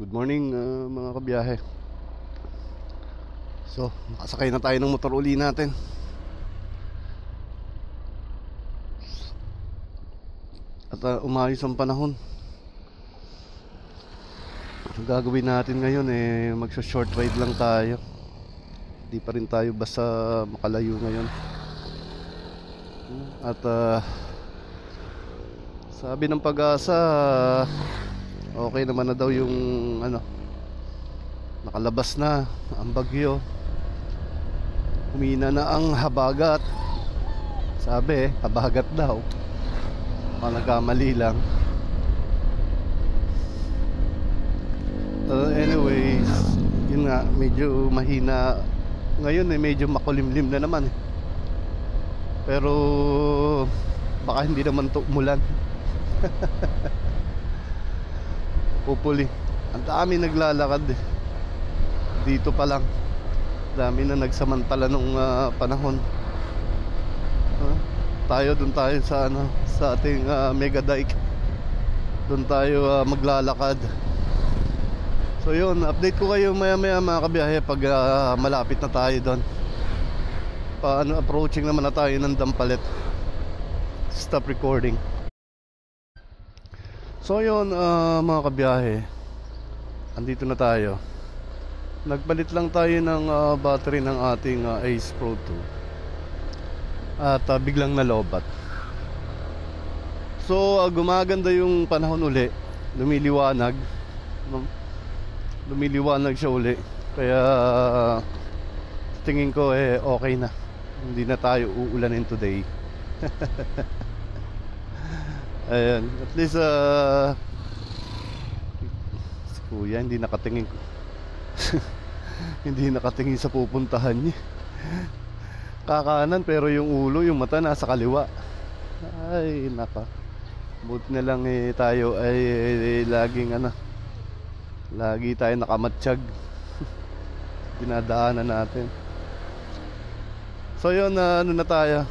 Good morning mga kabiyahe. So, nakasakay na tayo ng motor uli natin. At umayos ang panahon. Ang gagawin natin ngayon magsa-short ride lang tayo. Di pa rin tayo basta makalayo ngayon. At sabi ng Pag-asa, okay naman na daw yung nakalabas na ang bagyo. Humina na ang habagat. Sabi habagat daw. Nagkamali lang. Anyways, yun nga, medyo mahina ngayon medyo makulimlim na naman Pero baka hindi naman to umulan. Hopefully. Ang dami naglalakad dito pa lang. Dami na nagsamantala nung panahon. Doon tayo sa sa ating mega dike. Doon tayo maglalakad. So yun, update ko kayo maya-maya mga kabiyahe pag malapit na tayo doon. Approaching naman na tayo ng Dampalet. Stop recording. So yun mga kabiyahe, andito na tayo. Nagpalit lang tayo ng battery ng ating Ace Pro 2. At biglang nalobat. So gumaganda yung panahon uli. Lumiliwanag. Lumiliwanag siya uli. Kaya tingin ko okay na. Hindi na tayo uulanin today. Ayan, at least si kuya hindi nakatingin hindi nakatingin sa pupuntahan niya. Kakanan pero yung ulo, yung mata nasa kaliwa. Ay naka, buti na lang tayo ay laging lagi tayo nakamatsyag. Dinadaanan natin. So yun, na tayo,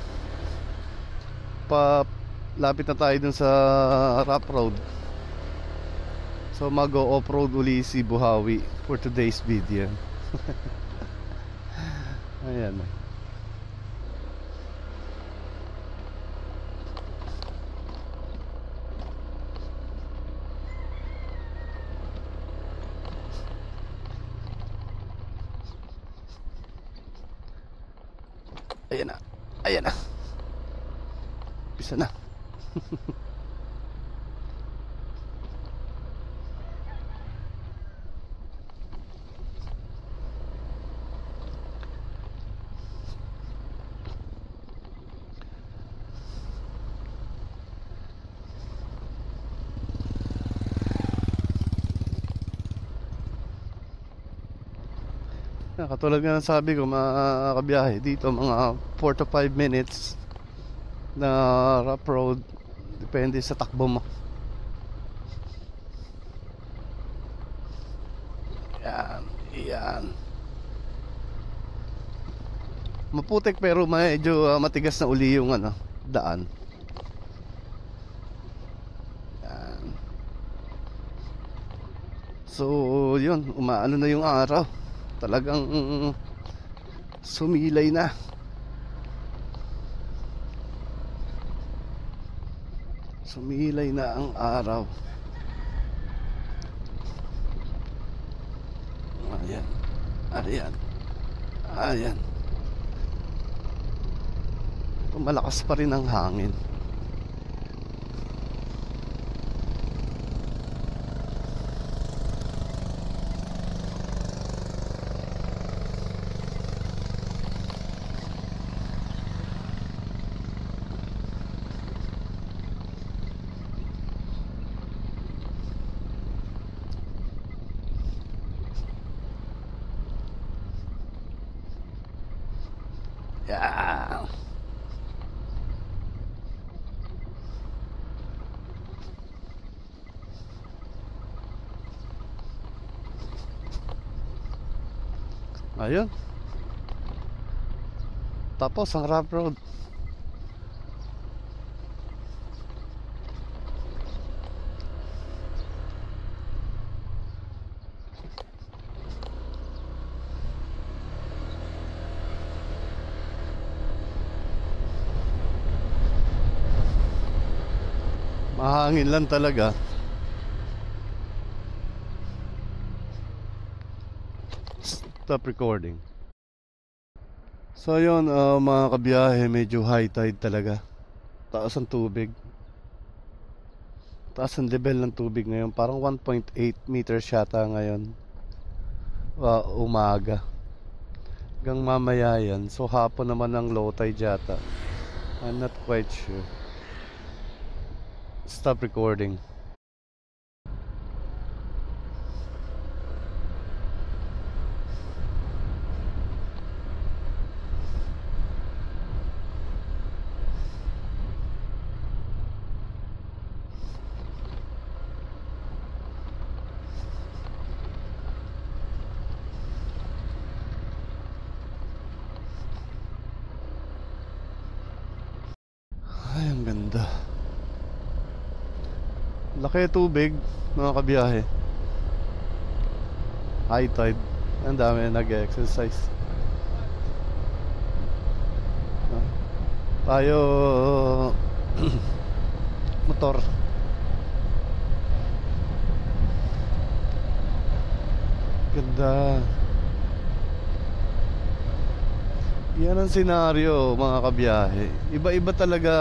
lapit na tayo dun sa rough road. So mag-off-road uli si Buhawi for today's video. Ayan. Ayan na. Ayan na. Pisa na. Katulad nga ng sabi ko mga kabiyahe, dito mga 4 to 5 minutes na rough road, depende sa takbo mo. Yan, yan. Maputik pero medyo matigas na uli yung daan. Yan. So yun, umaano na yung araw. Talagang sumilay na. Sumilay na ang araw. Ayan. Ayan. Ayan. Malakas pa rin ang hangin. Yeah. Ayun. Tapos ang rough road. Mahangin lang talaga. Stop recording. So yun, mga kabiyahe, medyo high tide talaga. Taas ang tubig. Taas ang level ng tubig ngayon. Parang 1.8 meters yata ngayon. Umaga. Hanggang mamaya yan. So hapon naman ang low tide yata. I'm not quite sure. Stop recording. Ay, ang ganda. Laki tubig, mga kabiyahe. High tide. Ang dami nag-exercise. Tayo motor. Ganda. Yan ang senaryo, mga kabiyahe. Iba-iba talaga.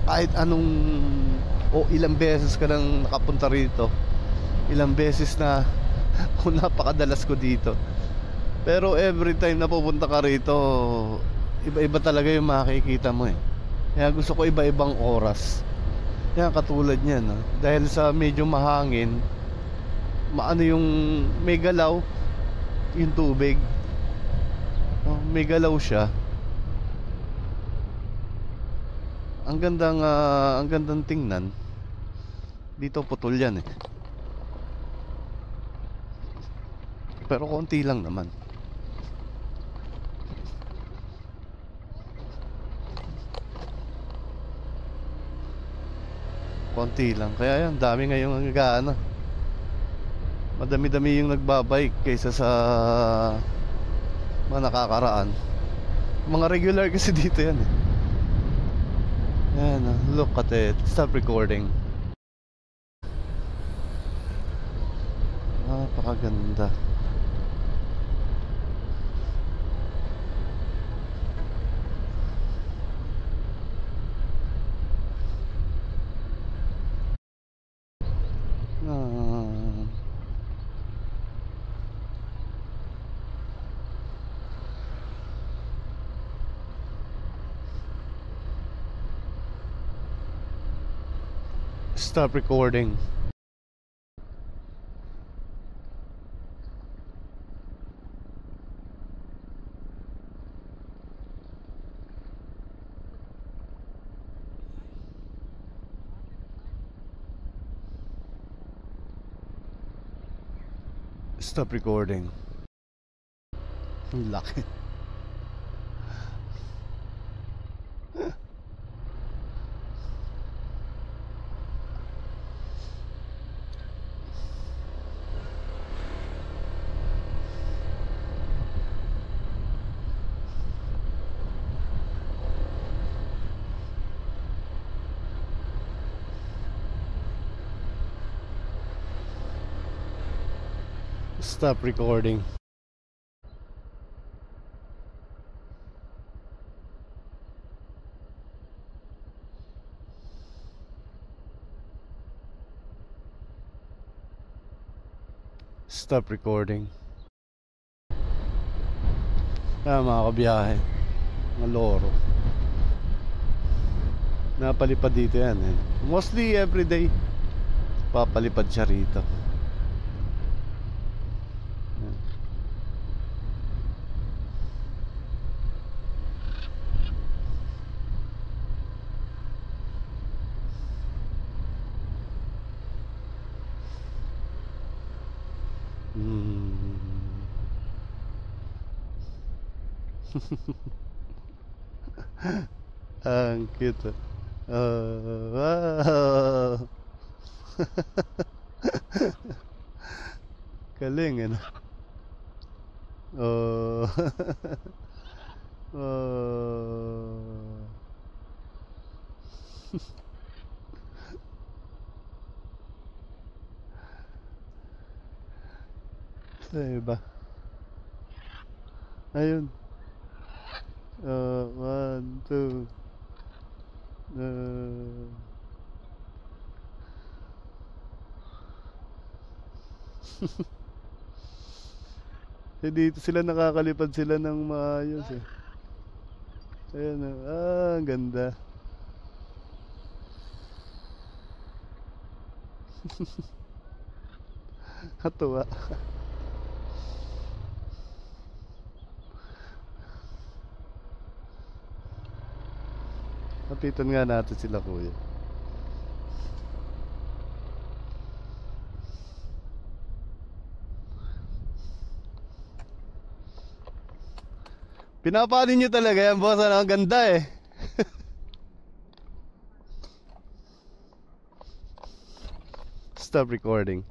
Kahit anong ilang beses ka nang nakapunta rito, ilang beses na napakadalas ko dito. Pero every time na pupunta ka rito, iba-iba talaga yung makikita mo eh. Kaya gusto ko iba-ibang oras. Yan, katulad niyan, dahil sa medyo mahangin, maano yung may galaw yung tubig. May galaw siya. Ang gandang tingnan. Dito putol yan eh. Pero konti lang naman. Konti lang. Kaya yan, dami ngayong nag-aano. Madami-dami yung nagbabike kaysa sa mga nakakaraan. Mga regular kasi dito yan eh. Yan, look at it. Stop recording. Napakaganda. Stop recording. Stop recording. Ang laki. Stop recording. Stop recording. Mga kabiyahe, mga loro, napalipad dito yan eh. Mostly everyday papalipad siya rito. Ang cute. Wow. Galing, ano? Oh. Oh. Sa iba. Ayun. One, two. Dito sila nakakalipad sila ng maayos eh. Ayan, ang ganda. Katuwa. Lapitan nga natin sila, kuya. Pinapanin nyo talaga yan, boss. Ano, ang ganda eh. Stop recording.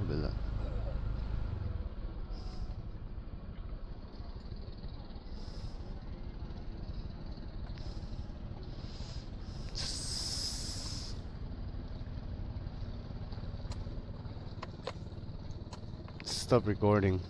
Wala. Stop recording.